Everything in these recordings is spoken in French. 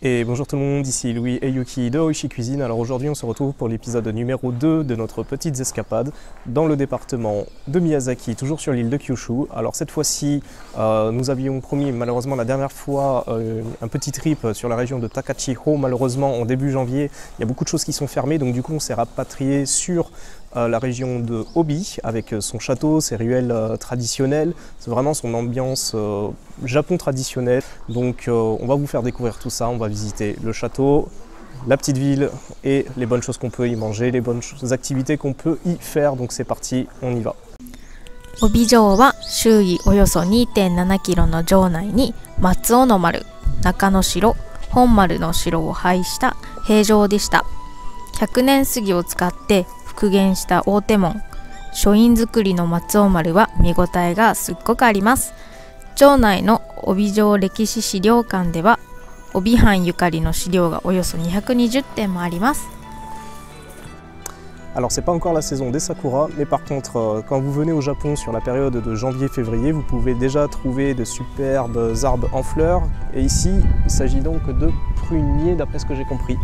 Et bonjour tout le monde, ici Louis et Yuki de Oishi Cuisine. Alors aujourd'hui on se retrouve pour l'épisode numéro 2 de notre petite escapade dans le département de Miyazaki, toujours sur l'île de Kyushu. Alors cette fois-ci, nous avions promis malheureusement la dernière fois un petit trip sur la région de Takachiho. Malheureusement en début janvier, il y a beaucoup de choses qui sont fermées, donc du coup on s'est rapatrié sur la région de Obi avec son château, ses ruelles traditionnelles. C'est vraiment son ambiance Japon traditionnelle. Donc on va vous faire découvrir tout ça, on va visiter le château, la petite ville et les bonnes choses qu'on peut y manger, les bonnes activités qu'on peut y faire. Donc c'est parti, on y va. 帯城は周囲およそ 2.7 キロの城内に松尾の丸、中之城、本丸の城を配した平城でした。100年杉を使って復元した大手門、書院造りの松尾丸は見応えがすっごくあります。城内の帯城歴史資料館では帯藩ゆかりの資料がおよそ220点もあります。 Alors c'est pas encore la saison des sakura, mais par contre quand vous venez au Japon sur la période de janvier-février, vous pouvez déjà trouver de superbes arbres en fleurs. Et ici, il s'agit donc de pruniers d'après ce que j'ai compris.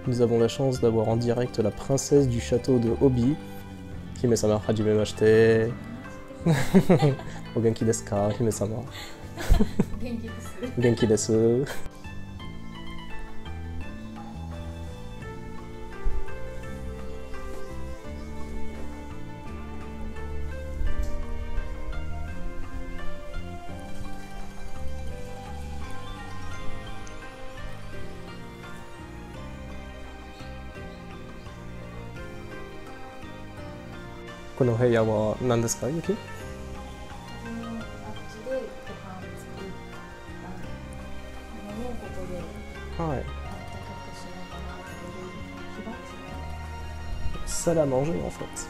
Nous avons la chance d'avoir en direct la princesse du château de Obi. Hime-sama, hajime mashite. O genki desu ka, Hime-sama? Genki desu. Kono heya wa nan desu ka, Yuki? Salle à manger en fait.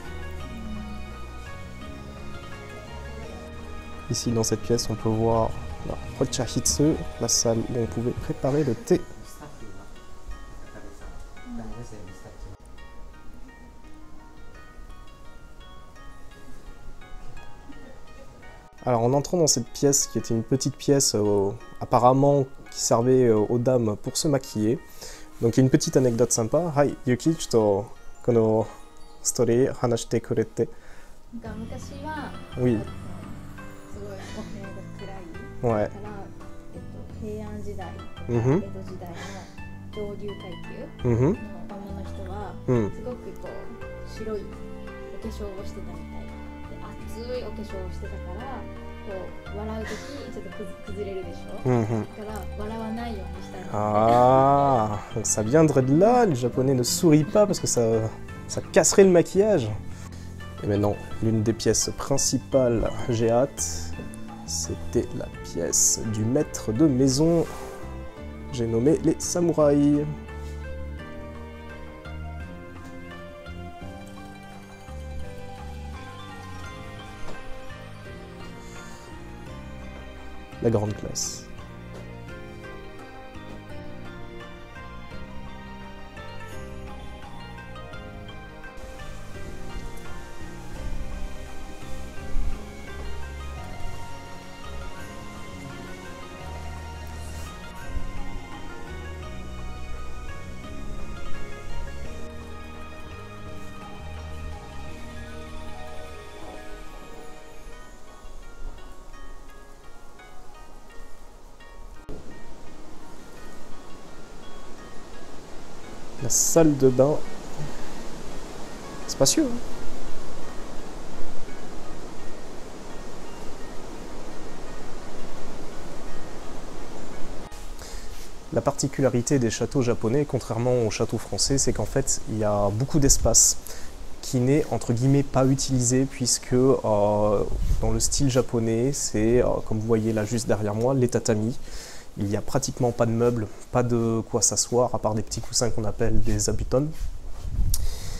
Ici dans cette pièce on peut voir la Hochahitsu, la salle où on pouvait préparer le thé. Alors en entrant dans cette pièce qui était une petite pièce apparemment qui servait aux dames pour se maquiller, donc il y a une petite anecdote sympa. Hai, Yuki, chotto kono story hanashite kurete. Oui. Ouais. Ah, donc ça viendrait de là, les Japonais ne sourient pas parce que ça casserait le maquillage. Et maintenant, l'une des pièces principales, j'ai hâte, c'était la pièce du maître de maison. J'ai nommé les samouraïs. La grande classe. La salle de bain, spacieux. Hein. La particularité des châteaux japonais, contrairement aux châteaux français, c'est qu'en fait, il y a beaucoup d'espace qui n'est entre guillemets pas utilisé puisque dans le style japonais, c'est, comme vous voyez là juste derrière moi, les tatamis. Il n'y a pratiquement pas de meubles, pas de quoi s'asseoir, à part des petits coussins qu'on appelle des zabuton.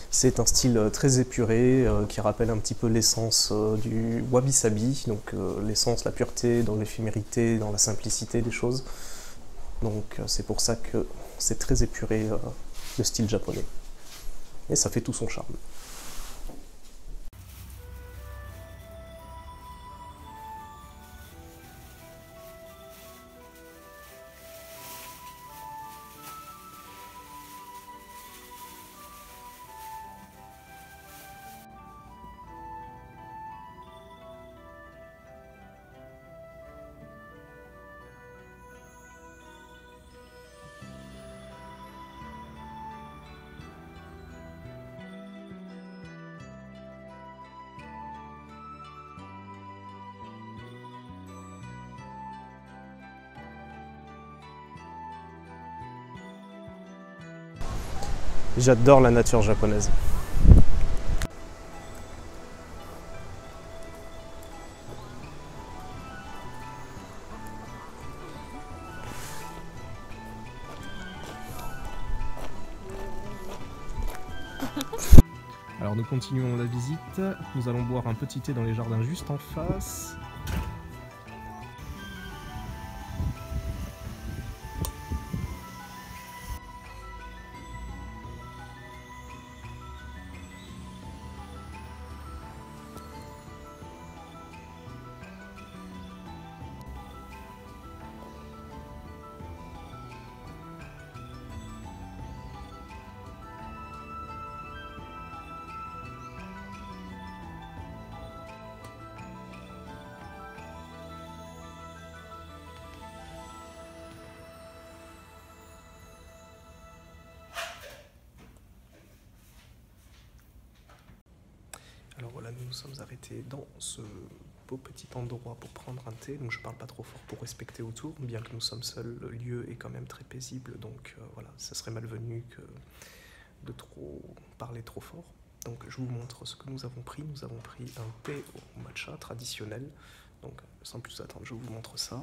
C'est un style très épuré qui rappelle un petit peu l'essence du wabi-sabi, donc l'essence, la pureté, dans l'éphémérité, dans la simplicité des choses. Donc c'est pour ça que c'est très épuré le style japonais. Et ça fait tout son charme. J'adore la nature japonaise. Alors nous continuons la visite. Nous allons boire un petit thé dans les jardins juste en face. Alors voilà, nous nous sommes arrêtés dans ce beau petit endroit pour prendre un thé, donc je parle pas trop fort pour respecter autour, bien que nous sommes seuls, le lieu est quand même très paisible, donc voilà, ça serait malvenu que de trop parler trop fort. Donc je vous montre ce que nous avons pris. Nous avons pris un thé au matcha traditionnel, donc sans plus attendre, je vous montre ça.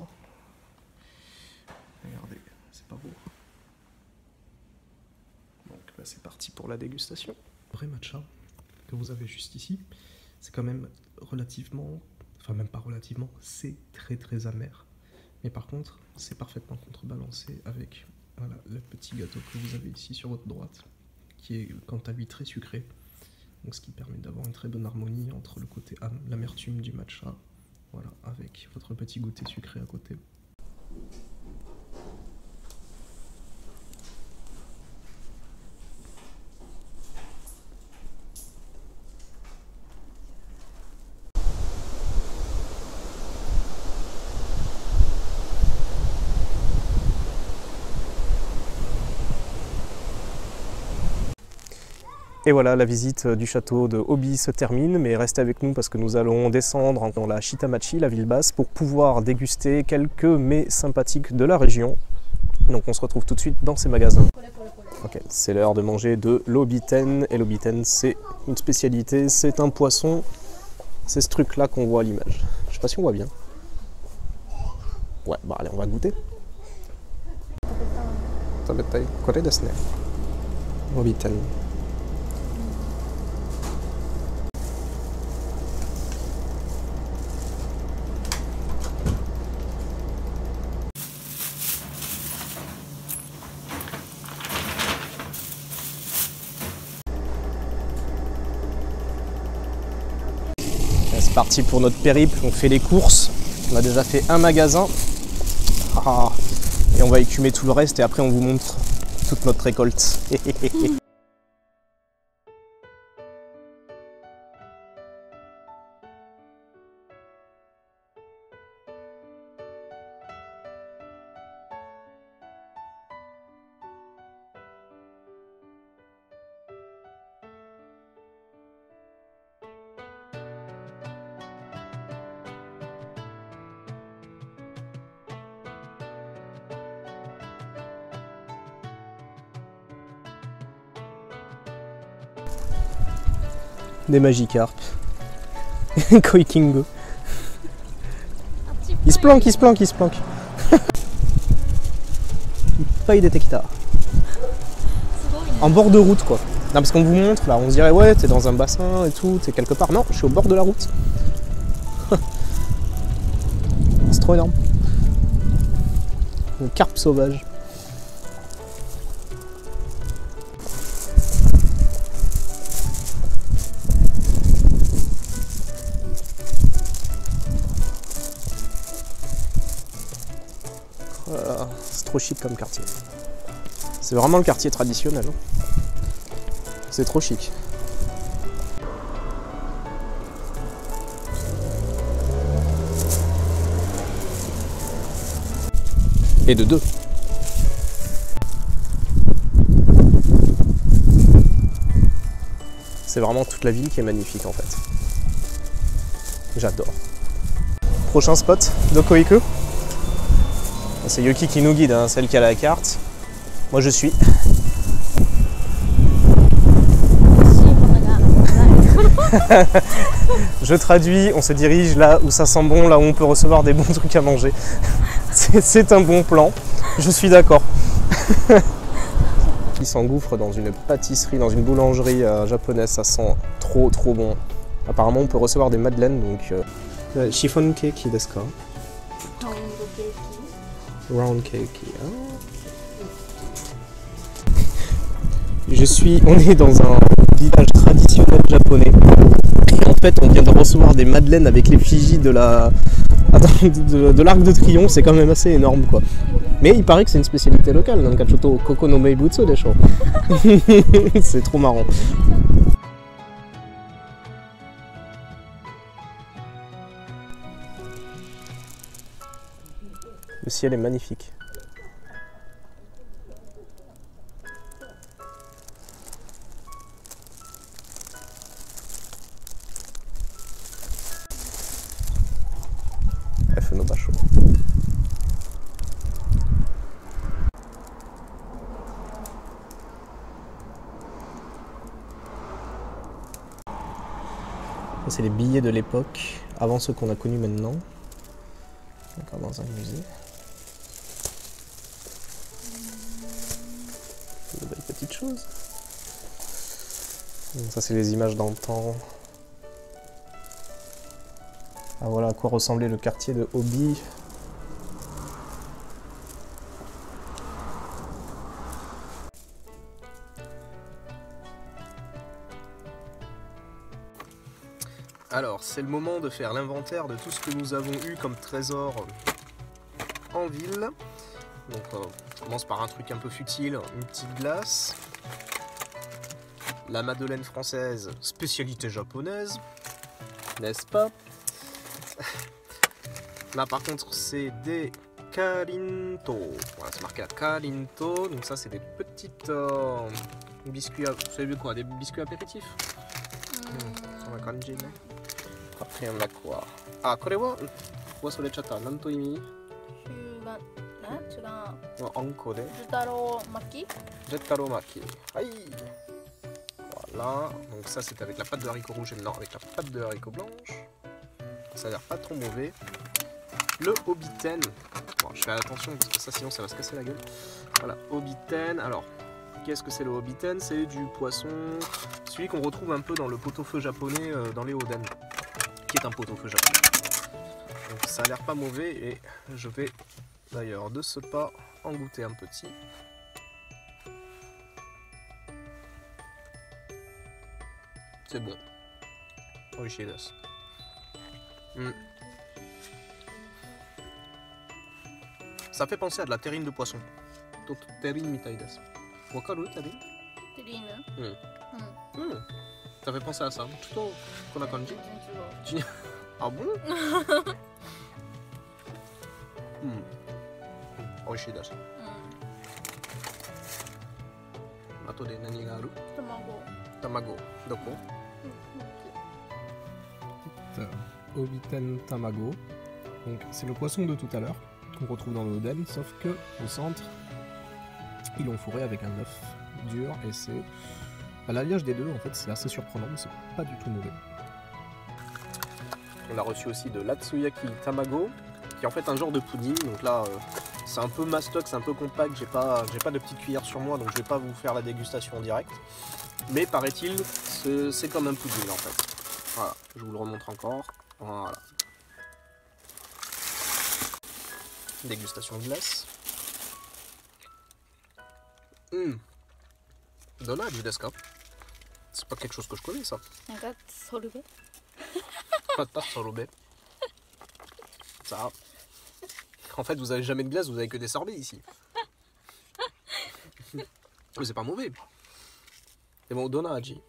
Regardez, c'est pas beau. Donc là c'est parti pour la dégustation. Vrai matcha que vous avez juste ici, c'est quand même relativement, enfin même pas relativement, c'est très amer. Mais par contre, c'est parfaitement contrebalancé avec voilà, le petit gâteau que vous avez ici sur votre droite, qui est quant à lui très sucré. Donc ce qui permet d'avoir une très bonne harmonie entre le côté l'amertume du matcha, voilà, avec votre petit goûter sucré à côté. Et voilà, la visite du château de Obi se termine, mais restez avec nous parce que nous allons descendre dans la Shitamachi, la ville basse, pour pouvoir déguster quelques mets sympathiques de la région. Donc on se retrouve tout de suite dans ces magasins. Ok, c'est l'heure de manger de l'obiten, et l'obiten c'est une spécialité, c'est un poisson, c'est ce truc là qu'on voit à l'image. Je sais pas si on voit bien. Ouais, bah allez, on va goûter. Obiten. C'est parti pour notre périple, on fait les courses, on a déjà fait un magasin et on va écumer tout le reste et après on vous montre toute notre récolte. Des Magikarp. Koikingo. Il se planque, il se planque, il se planque. Senpai Detekita. En bord de route quoi. Non, parce qu'on vous montre là, on se dirait ouais, t'es dans un bassin et tout, t'es quelque part. Non, je suis au bord de la route. C'est trop énorme. Une carpe sauvage. Voilà, c'est trop chic comme quartier. C'est vraiment le quartier traditionnel. C'est trop chic. Et de deux. C'est vraiment toute la ville qui est magnifique en fait. J'adore. Prochain spot de Koiku. C'est Yuki qui nous guide, hein, celle qui a la carte. Moi je suis. Je traduis, on se dirige là où ça sent bon, là où on peut recevoir des bons trucs à manger. C'est un bon plan, je suis d'accord. Il s'engouffre dans une pâtisserie, dans une boulangerie japonaise, ça sent trop bon. Apparemment on peut recevoir des madeleines, donc chiffon cake desu ka? Round cake. On est dans un village traditionnel japonais. Et en fait, on vient de recevoir des madeleines avec l'effigie de l'Arc de Triomphe. C'est quand même assez énorme, quoi. Mais il paraît que c'est une spécialité locale. Nankachoto Koko no Meibutsu desho. C'est trop marrant. Le ciel est magnifique. F no basho. C'est les billets de l'époque, avant ceux qu'on a connus maintenant. Encore dans un musée. De belles petites choses. Ça c'est les images d'antan. Ah voilà à quoi ressemblait le quartier de Obi. Alors c'est le moment de faire l'inventaire de tout ce que nous avons eu comme trésor en ville. Donc on commence par un truc un peu futile, une petite glace. La madeleine française, spécialité japonaise, n'est-ce pas? Là par contre c'est des karinto. Voilà, c'est marqué à karinto. Donc ça c'est des petites biscuits, vous savez quoi, des biscuits apéritifs. On va kanji, non? Après on a quoi? Ah, これは忘れちゃった。何と意味？あんこで。Jutaro maki. Jutaro maki. Aïe. Voilà. Donc ça c'est avec la pâte de haricots rouge et non avec la pâte de haricots blanche. Ça a l'air pas trop mauvais. Le obiten. Bon, je fais attention parce que ça sinon ça va se casser la gueule. Voilà, obiten. Alors, qu'est-ce que c'est le obiten? C'est du poisson, celui qu'on retrouve un peu dans le pot-au-feu japonais dans les oden, qui est un pot-au-feu japonais. Donc ça a l'air pas mauvais et je vais d'ailleurs de ce pas en goûter un petit. C'est bon. Oishii desu. Ça fait penser à de la terrine de poisson. Terrine mitai desu. Wakaru terrine? Terrine. Ça fait penser à ça. Chuto kona kanji? Ah bon? Oishii desu. Ato de nani ga aru? Tamago. Tamago. Doko? Obiten tamago. Donc c'est le poisson de tout à l'heure qu'on retrouve dans le oden, sauf que au centre ils l'ont fourré avec un œuf dur et c'est à l'alliage des deux en fait, c'est assez surprenant mais c'est pas du tout mauvais. On a reçu aussi de l'atsuyaki tamago qui est en fait un genre de pudding, donc là C'est un peu mastoc, c'est un peu compact, j'ai pas de petite cuillère sur moi, donc je vais pas vous faire la dégustation en direct. Mais paraît-il, c'est comme un pudding en fait. Voilà, je vous le remontre encore. Voilà. Dégustation de glace. Donaji desu ka? C'est pas quelque chose que je connais ça. Pata sorbet. Ça. En fait, vous avez jamais de glace, vous avez que des sorbets ici. Mais c'est pas mauvais. Et bon, donaji.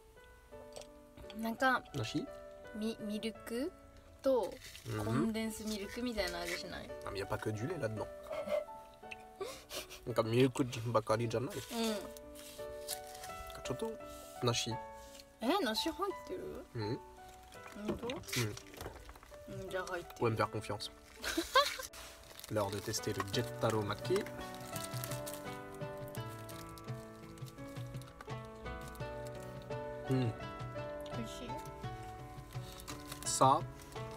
Nashi? ミルクとコンデンスミルクみたいな味しない？ Ah, mais y a pas que du lait là-dedans. Donc, milk bakari janai. Choto nashi. 梨入ってる？本当？じゃあ入ってる。Vous pouvez me faire confiance. L'heure de tester le Jettaro Maki. Ça,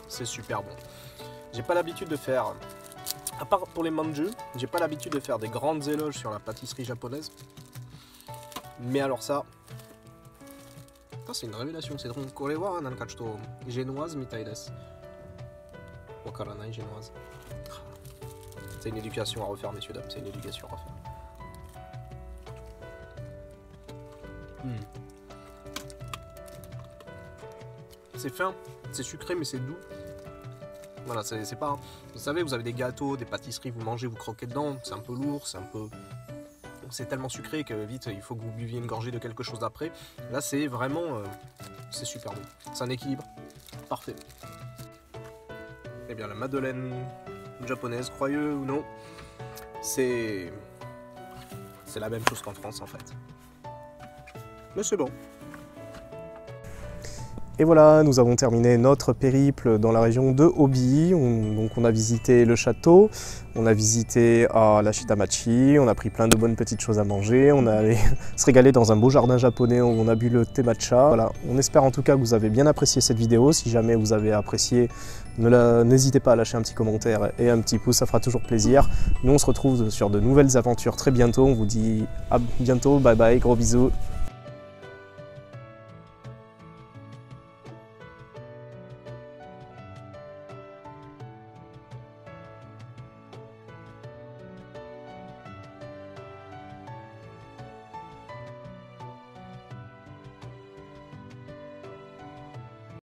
c'est super bon. J'ai pas l'habitude de faire, à part pour les manju, j'ai pas l'habitude de faire des grandes éloges sur la pâtisserie japonaise. Mais alors ça, c'est une révélation. C'est donc korewa nanka chutto génoise mitai desu. Wakaranai génoise. C'est une éducation à refaire, messieurs dames. C'est une éducation à refaire. C'est fin, c'est sucré, mais c'est doux. Voilà, c'est pas... Vous savez, vous avez des gâteaux, des pâtisseries, vous mangez, vous croquez dedans, c'est un peu lourd, c'est un peu... C'est tellement sucré que vite, il faut que vous buviez une gorgée de quelque chose d'après. Là, c'est vraiment... c'est super bon. C'est un équilibre parfait. Eh bien, la madeleine japonaise, croyez ou non, c'est la même chose qu'en France, en fait. Mais c'est bon. Et voilà, nous avons terminé notre périple dans la région de Obi. Donc on a visité le château, on a visité la Shitamachi, on a pris plein de bonnes petites choses à manger, on est allé se régaler dans un beau jardin japonais où on a bu le thé matcha. Voilà, on espère en tout cas que vous avez bien apprécié cette vidéo. Si jamais vous avez apprécié, n'hésitez pas à lâcher un petit commentaire et un petit pouce, ça fera toujours plaisir. Nous on se retrouve sur de nouvelles aventures très bientôt. On vous dit à bientôt, bye bye, gros bisous.